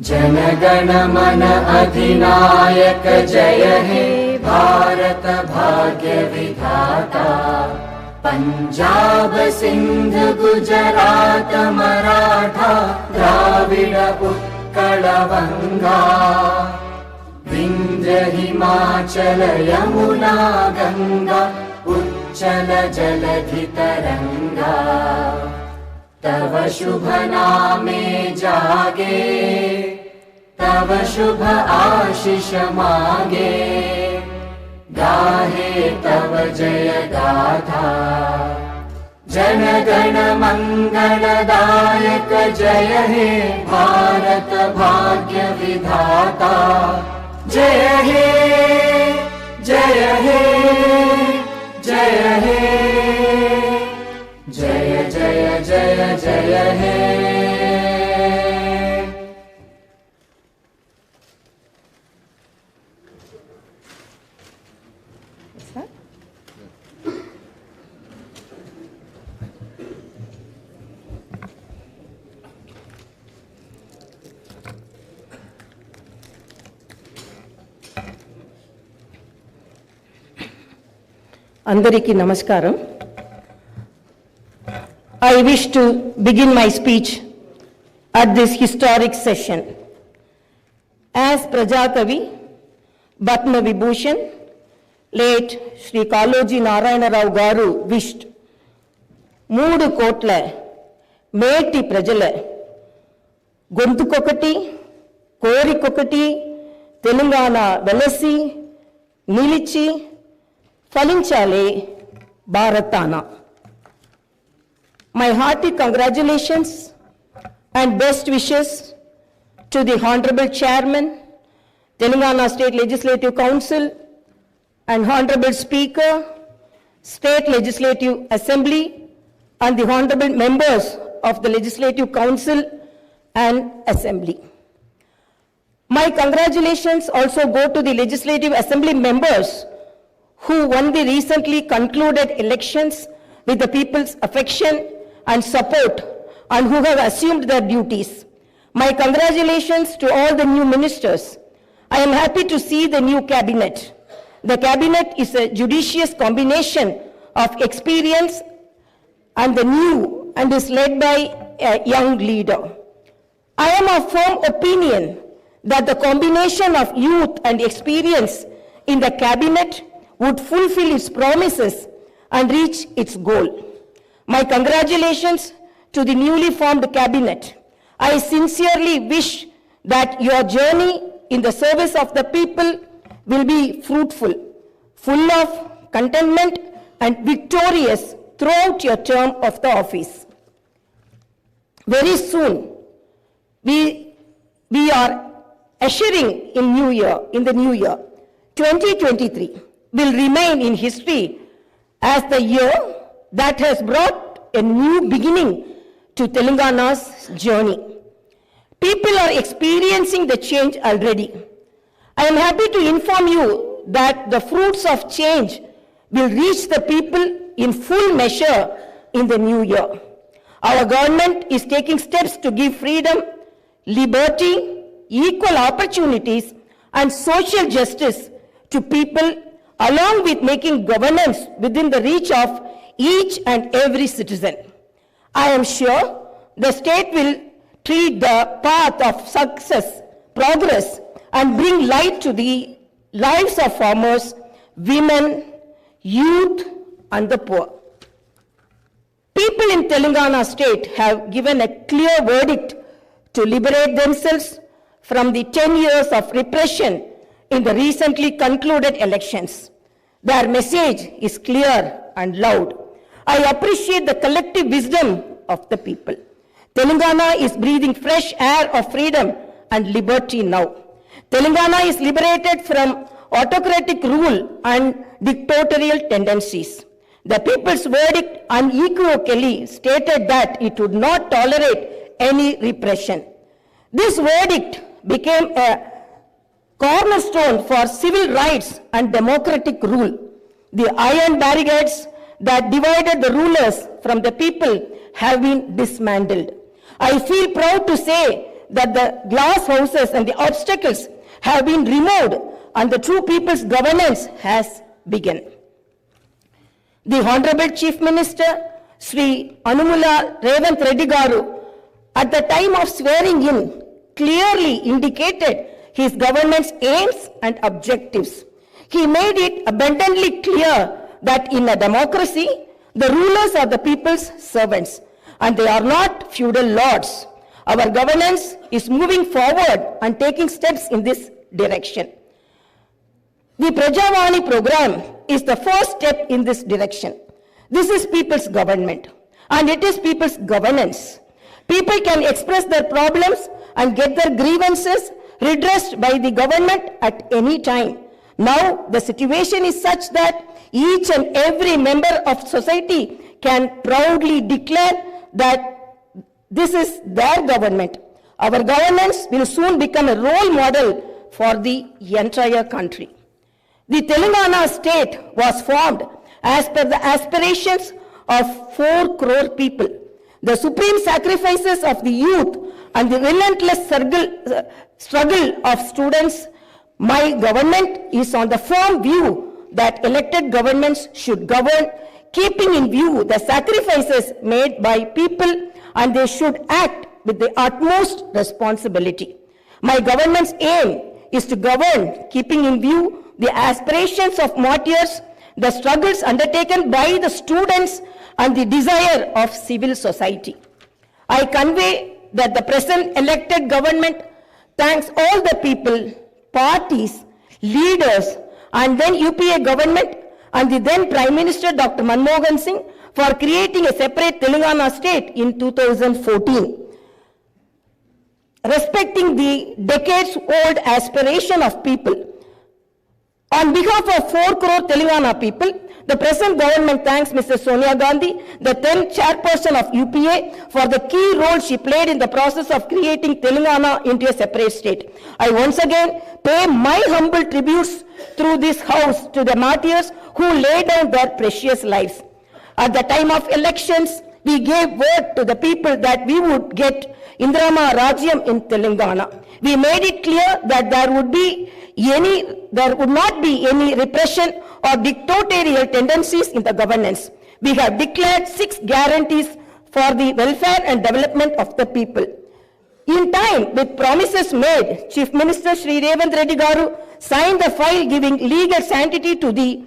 जनगण मन अधिनायक जय हे भारत भाग्य विधाता। पंजाब सिंध गुजरात मराठा द्राविड उत्कल बंगा। विंध्य हिमाचल यमुना गंगा उच्चल जलधि तरंगा। तव शुभ नामे जागे तव शुभ आशीष मागे। गाहे तव जय गाथा जनगण मंगलदायक जय हे भारत भाग्य विधाता। जय हे जय हे जय हे जय जय जय जय हे। Andariki Namaskaram. I wish to begin my speech at this historic session. As Prajakavi, Batma Vibhushan, late Sri Kaloji Narayana Rao Garu wished, 3 కోట్ల మేటి ప్రజల గొంతుకొకటి కోరికొకటి తెలంగాణ వెలసి నిలిచి ఫలించాలి భారతాన. My hearty congratulations and best wishes to the Honorable Chairman, Telangana State Legislative Council and Honorable Speaker, State Legislative Assembly and the Honorable Members of the Legislative Council and Assembly. My congratulations also go to the Legislative Assembly members who won the recently concluded elections with the people's affection and support and who have assumed their duties. My congratulations to all the new ministers. I am happy to see the new cabinet. The cabinet is a judicious combination of experience and the new and is led by a young leader. I am of firm opinion that the combination of youth and experience in the cabinet would fulfill its promises and reach its goal. My congratulations to the newly formed cabinet. I sincerely wish that your journey in the service of the people will be fruitful, full of contentment and victorious throughout your term of the office. Very soon, we are ushering in the new year. 2023 will remain in history as the year that has brought a new beginning to Telangana's journey. People are experiencing the change already. I am happy to inform you that the fruits of change will reach the people in full measure in the new year. Our government is taking steps to give freedom, liberty, equal opportunities, and social justice to people, along with making governance within the reach of each and every citizen. I am sure the state will treat the path of success, progress, and bring light to the lives of farmers, women, youth, and the poor. People in Telangana state have given a clear verdict to liberate themselves from the 10 years of repression in the recently concluded elections. Their message is clear and loud. I appreciate the collective wisdom of the people. Telangana is breathing fresh air of freedom and liberty now. Telangana is liberated from autocratic rule and dictatorial tendencies. The people's verdict unequivocally stated that it would not tolerate any repression. This verdict became a cornerstone for civil rights and democratic rule. The iron barricades that divided the rulers from the people have been dismantled. I feel proud to say that the glass houses and the obstacles have been removed and the true people's governance has begun. The Honorable Chief Minister, Sri Anumula Revanth Reddy Garu, at the time of swearing in, clearly indicated his government's aims and objectives. He made it abundantly clear that in a democracy, the rulers are the people's servants, and they are not feudal lords. Our governance is moving forward and taking steps in this direction. The Prajavani program is the first step in this direction. This is people's government, and it is people's governance. People can express their problems and get their grievances redressed by the government at any time. Now, the situation is such that each and every member of society can proudly declare that this is their government. Our governance will soon become a role model for the entire country. The Telangana state was formed as per the aspirations of 4 crore people. The supreme sacrifices of the youth and the relentless struggle of students, my government is on the firm view that elected governments should govern, keeping in view the sacrifices made by people, and they should act with the utmost responsibility. My government's aim is to govern, keeping in view the aspirations of martyrs, the struggles undertaken by the students, and the desire of civil society. I convey that the present elected government thanks all the people, parties, leaders, and then UPA government and the then Prime Minister Dr. Manmohan Singh for creating a separate Telangana state in 2014. Respecting the decades-old aspiration of people, on behalf of 4 crore Telangana people, the present government thanks Mrs. Sonia Gandhi, the then chairperson of UPA, for the key role she played in the process of creating Telangana into a separate state. I once again pay my humble tributes through this house to the martyrs who laid down their precious lives. At the time of elections, we gave word to the people that we would get Indrama Rajyam in Telangana. We made it clear that there would not be any repression or dictatorial tendencies in the governance. We have declared 6 guarantees for the welfare and development of the people. In time, with promises made, Chief Minister Sri Revanth Reddy Garu signed the file giving legal sanctity to the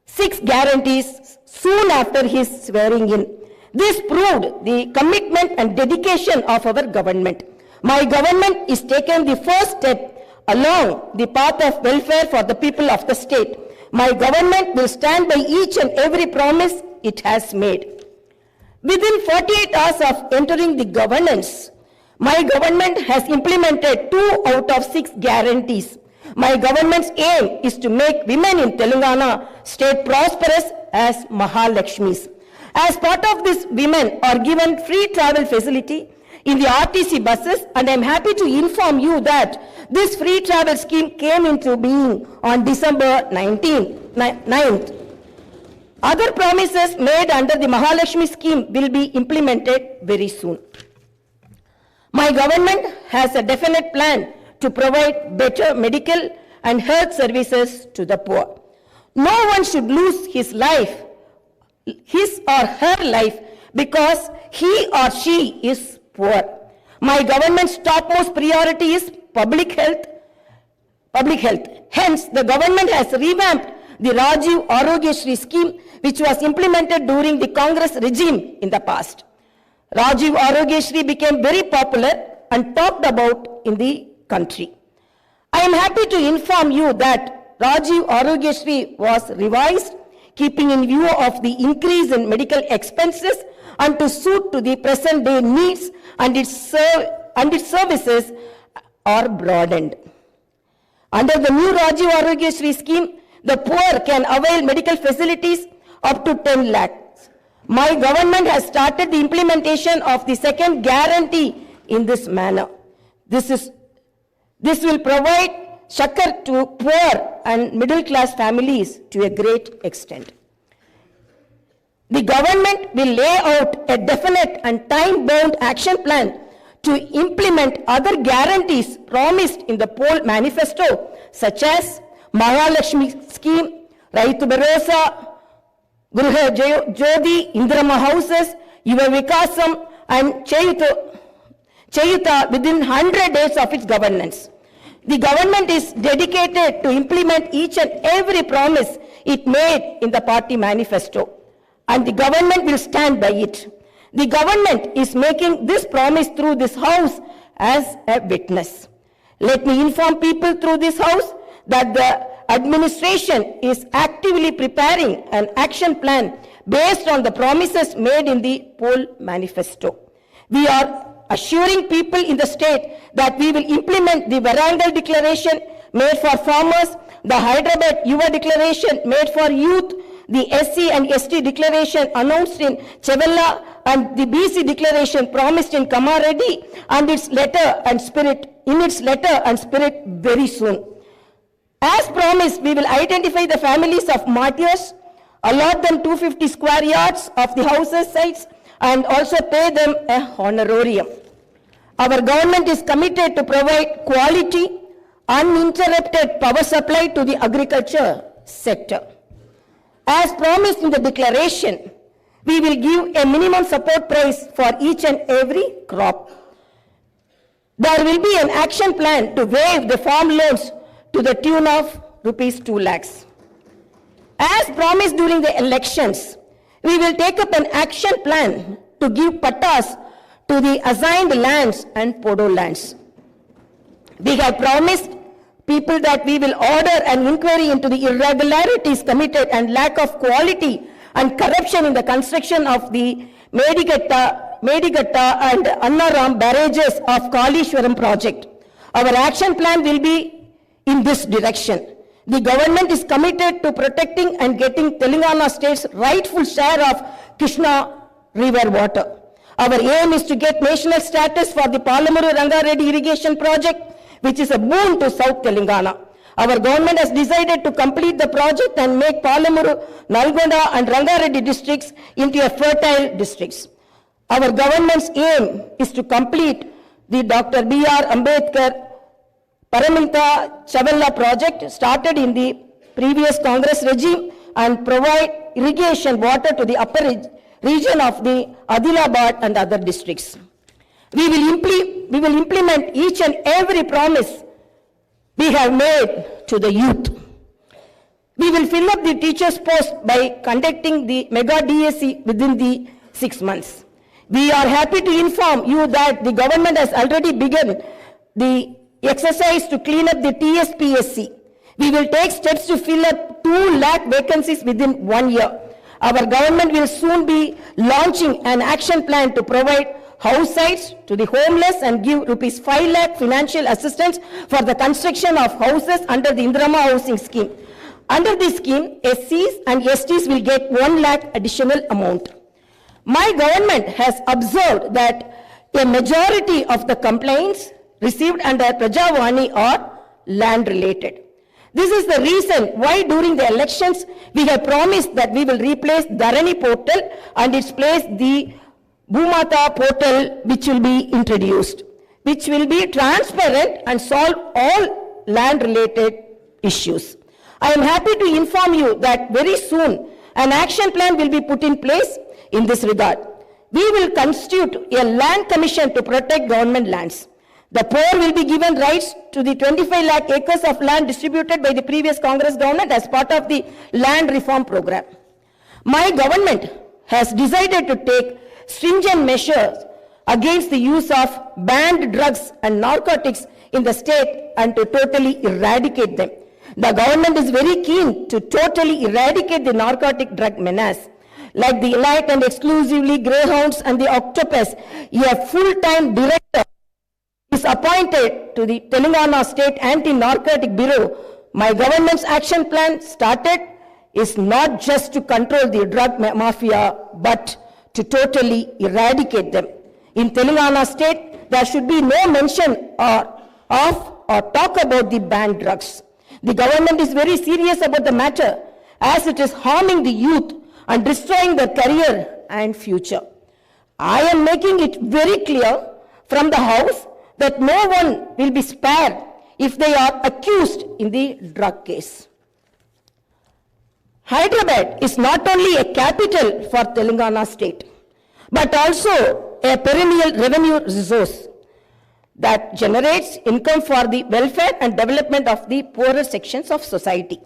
6 guarantees soon after his swearing in. This proved the commitment and dedication of our government. My government is taking the first step along the path of welfare for the people of the state. My government will stand by each and every promise it has made. Within 48 hours of entering the governance, my government has implemented 2 out of 6 guarantees. My government's aim is to make women in Telangana state prosperous as Mahalakshmis. As part of this, women are given free travel facility in the RTC buses, and I am happy to inform you that this free travel scheme came into being on December 9th. Other promises made under the Mahalakshmi scheme will be implemented very soon. My government has a definite plan to provide better medical and health services to the poor. No one should lose his or her life because he or she is poor. My government's topmost priority is public health. Hence, the government has revamped the Rajiv Arogyashri scheme, which was implemented during the Congress regime in the past. Rajiv Arogyashri became very popular and talked about in the country. I am happy to inform you that Rajiv Arogyashri was revised, keeping in view of the increase in medical expenses and to suit to the present day needs, and its services are broadened. Under the new Rajiv Arogyashri scheme, the poor can avail medical facilities up to 10 lakhs. My government has started the implementation of the second guarantee in this manner. This will provide succor to poor and middle class families to a great extent. The government will lay out a definite and time-bound action plan to implement other guarantees promised in the poll manifesto, such as Mahalakshmi scheme, Raitu Bharosa, Gruha Jyoti, Indrama houses, Yuva Vikasam, and Chayuta within 100 days of its governance. The government is dedicated to implement each and every promise it made in the party manifesto, and the government will stand by it. The government is making this promise through this house as a witness. Let me inform people through this house that the administration is actively preparing an action plan based on the promises made in the poll manifesto. We are assuring people in the state that we will implement the Varangal declaration made for farmers, the Hyderabad Yuva declaration made for youth, the SC and ST declaration announced in Chevella, and the BC declaration promised in Kamareddy, and its letter and spirit very soon. As promised, we will identify the families of martyrs, allot them 250 square yards of the houses sites, and also pay them a honorarium. Our government is committed to provide quality, uninterrupted power supply to the agriculture sector. As promised in the declaration, we will give a minimum support price for each and every crop. There will be an action plan to waive the farm loans to the tune of rupees 2 lakhs. As promised during the elections, we will take up an action plan to give pattas to the assigned lands and podo lands. We have promised people that we will order an inquiry into the irregularities committed and lack of quality and corruption in the construction of the Medigatta and Annaram barrages of Kalishwaram project. Our action plan will be in this direction. The government is committed to protecting and getting Telangana state's rightful share of Krishna river water. Our aim is to get national status for the Palamuru Rangareddy irrigation project, which is a boon to South Telangana. Our government has decided to complete the project and make Palamuru, Nalgonda and Rangareddy districts into a fertile districts. Our government's aim is to complete the Dr. B.R. Ambedkar Paraminta Chavella project started in the previous Congress regime and provide irrigation water to the upper region of the Adilabad and other districts. We will implement each and every promise we have made to the youth. We will fill up the teachers' post by conducting the mega DSC within the 6 months. We are happy to inform you that the government has already begun the exercise to clean up the TSPSC. We will take steps to fill up 2 lakh vacancies within 1 year. Our government will soon be launching an action plan to provide house sites to the homeless and give rupees 5 lakh financial assistance for the construction of houses under the Indrama housing scheme. Under this scheme, SCs and STs will get 1 lakh additional amount. My government has observed that a majority of the complaints received under Prajavani are land related. This is the reason why during the elections we have promised that we will replace Dharani portal and its place the Bhumata portal, which will be introduced, which will be transparent and solve all land related issues. I am happy to inform you that very soon an action plan will be put in place in this regard. We will constitute a land commission to protect government lands. The poor will be given rights to the 25 lakh acres of land distributed by the previous Congress government as part of the land reform program. My government has decided to take stringent measures against the use of banned drugs and narcotics in the state and to totally eradicate them. The government is very keen to totally eradicate the narcotic drug menace. Like the elite and exclusively greyhounds and the octopus, a full-time director is appointed to the Telangana State Anti-Narcotic Bureau. My government's action plan started is not just to control the drug mafia, but to totally eradicate them. In Telangana State, there should be no mention of or talk about the banned drugs. The government is very serious about the matter as it is harming the youth and destroying their career and future. I am making it very clear from the house that no one will be spared if they are accused in the drug case. Hyderabad is not only a capital for Telangana state, but also a perennial revenue resource that generates income for the welfare and development of the poorer sections of society.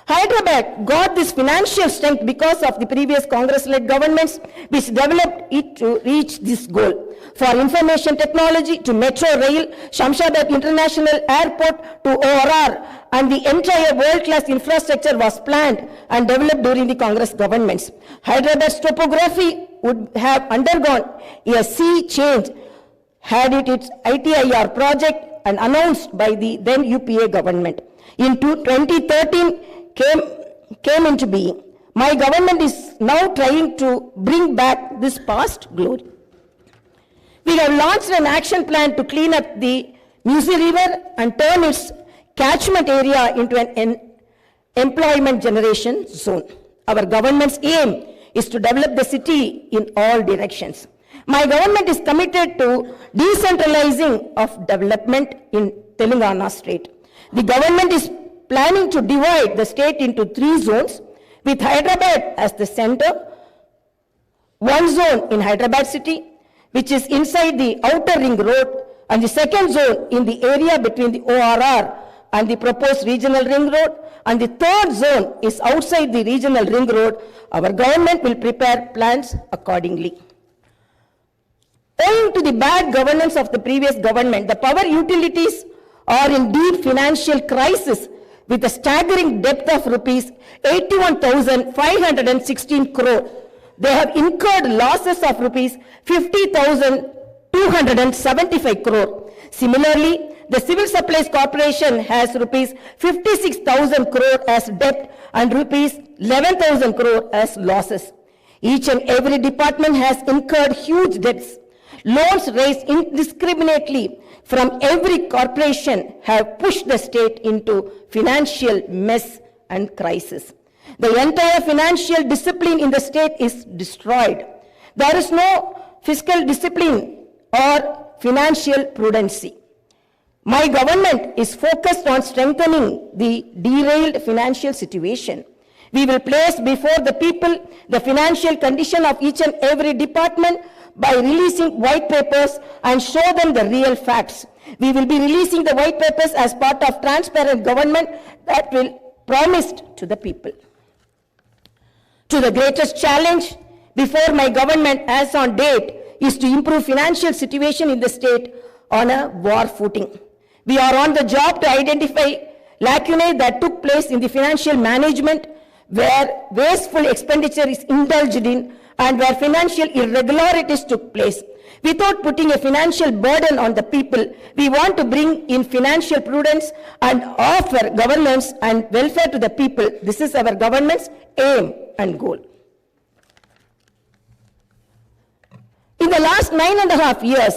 Hyderabad got this financial strength because of the previous Congress-led governments which developed it to reach this goal. For information technology to Metro Rail, Shamshabad International Airport to ORR, and the entire world-class infrastructure was planned and developed during the Congress governments. Hyderabad's topography would have undergone a sea change had it its ITIR project and announced by the then UPA government. In 2013 came into being. My government is now trying to bring back this past glory. We have launched an action plan to clean up the Musi River and turn its catchment area into an employment generation zone. Our government's aim is to develop the city in all directions. My government is committed to decentralizing of development in Telangana state. The government is planning to divide the state into 3 zones with Hyderabad as the center. One zone in Hyderabad city, which is inside the outer ring road, and the second zone in the area between the ORR and the proposed regional ring road, and the third zone is outside the regional ring road. Our government will prepare plans accordingly. Owing to the bad governance of the previous government, the power utilities are in deep financial crisis with a staggering debt of rupees 81,516 crore. They have incurred losses of rupees 50,275 crore. Similarly, the Civil Supplies Corporation has rupees 56,000 crore as debt and rupees 11,000 crore as losses. Each and every department has incurred huge debts. Loans raised indiscriminately from every corporation have pushed the state into financial mess and crisis. The entire financial discipline in the state is destroyed. There is no fiscal discipline or financial prudency. My government is focused on strengthening the derailed financial situation. We will place before the people the financial condition of each and every department by releasing white papers and show them the real facts. We will be releasing the white papers as part of transparent government that will promised to the people. To the greatest challenge before my government as on date is to improve financial situation in the state on a war footing. We are on the job to identify lacunae that took place in the financial management where wasteful expenditure is indulged in and where financial irregularities took place. Without putting a financial burden on the people, we want to bring in financial prudence and offer governance and welfare to the people. This is our government's aim and goal. In the last 9.5 years,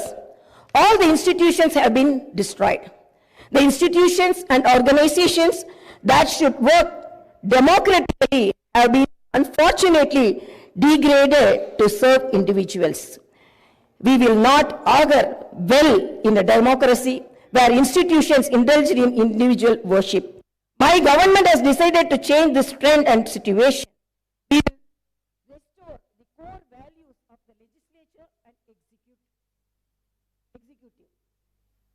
all the institutions have been destroyed. The institutions and organizations that should work democratically have been unfortunately degraded to serve individuals. We will not augur well in a democracy where institutions indulge in individual worship. My government has decided to change this trend and situation. We will restore the core values of the legislature and executive.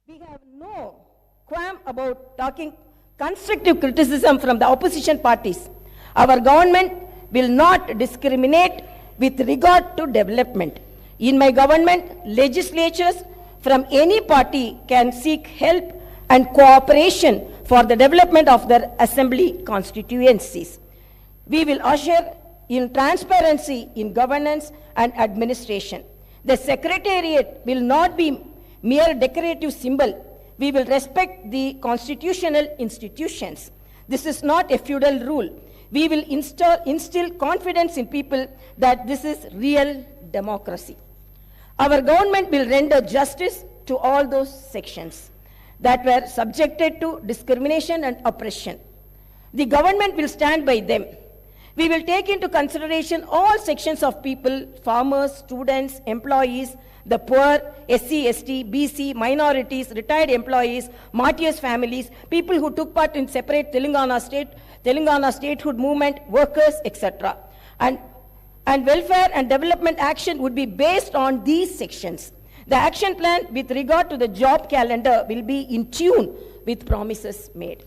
We have no qualm about talking constructive criticism from the opposition parties. Our government will not discriminate with regard to development. In my government, legislatures from any party can seek help and cooperation for the development of their assembly constituencies. We will usher in transparency in governance and administration. The secretariat will not be mere decorative symbol. We will respect the constitutional institutions. This is not a feudal rule. We will instill confidence in people that this is real democracy. Our government will render justice to all those sections that were subjected to discrimination and oppression. The government will stand by them. We will take into consideration all sections of people, farmers, students, employees, the poor, SC, ST, BC, minorities, retired employees, martyrs' families, people who took part in separate Telangana statehood movement, workers, etc. And welfare and development action would be based on these sections. The action plan with regard to the job calendar will be in tune with promises made.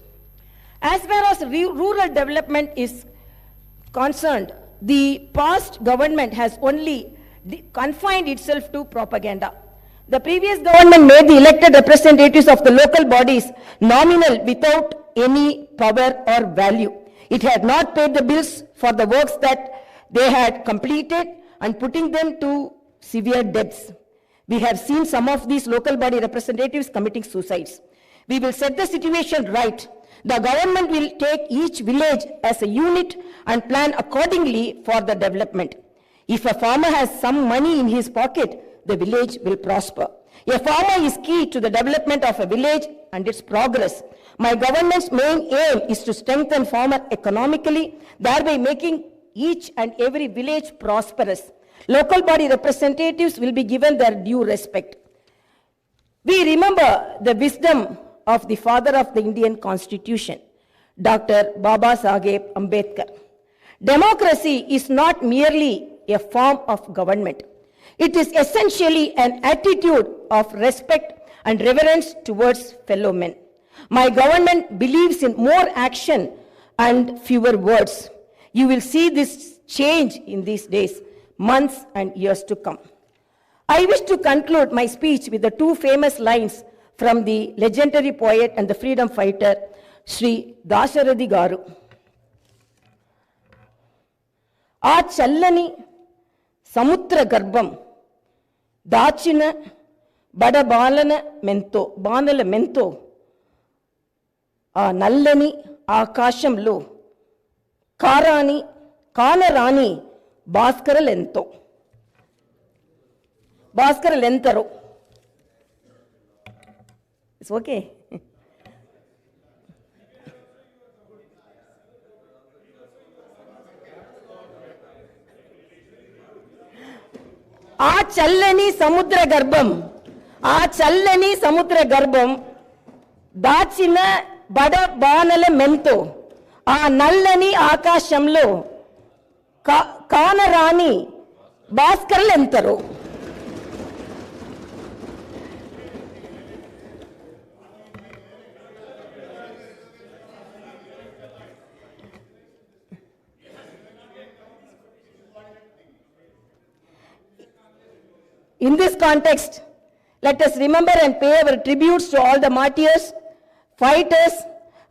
As far as rural development is concerned, the past government has only confined itself to propaganda. The previous government made the elected representatives of the local bodies nominal without any power or value. It had not paid the bills for the works that they had completed and putting them to severe debts. We have seen some of these local body representatives committing suicides. We will set the situation right. The government will take each village as a unit and plan accordingly for the development. If a farmer has some money in his pocket, the village will prosper. A farmer is key to the development of a village and its progress. My government's main aim is to strengthen farmer economically, thereby making each and every village prosperous. Local body representatives will be given their due respect. We remember the wisdom of the father of the Indian Constitution, Dr. Baba Saheb Ambedkar. Democracy is not merely a form of government. It is essentially an attitude of respect and reverence towards fellow men. My government believes in more action and fewer words. You will see this change in these days, months and years to come. I wish to conclude my speech with the two famous lines from the legendary poet and the freedom fighter, Sri Dasharathy Garu. Aa challani samutra garbam dachina bada balana mento aa nallani aakashamlo kanarani Bhaskara It's okay. Aa challani samudra garbam dachina bada banala mento aa nallani aakashamlo kanarani bhaskara In this context, let us remember and pay our tributes to all the martyrs, fighters,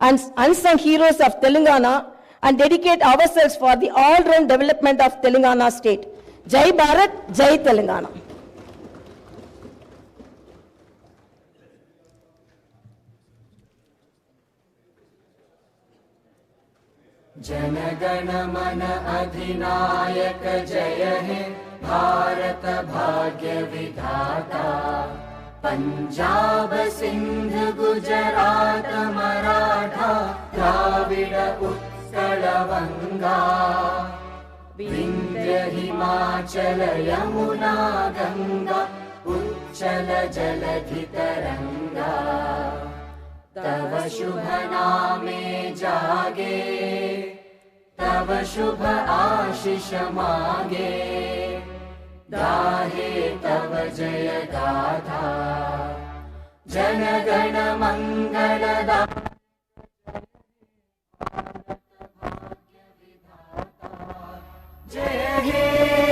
and unsung heroes of Telangana and dedicate ourselves for the all-round development of Telangana state. Jai Bharat, Jai Telangana. जनगण मन अधिनायक जय हे भारत भाग्य विधाता पंजाब सिंध गुजरात मराठा द्राविड उत्कल वंगा विंध्य हिमाचल यमुना गंगा उच्चल जलधि तरंगा तव शुभ नामे जागे तव शुभ आशीष मागे गाहे तव जय गाथा जन गण मंगलदा जय हे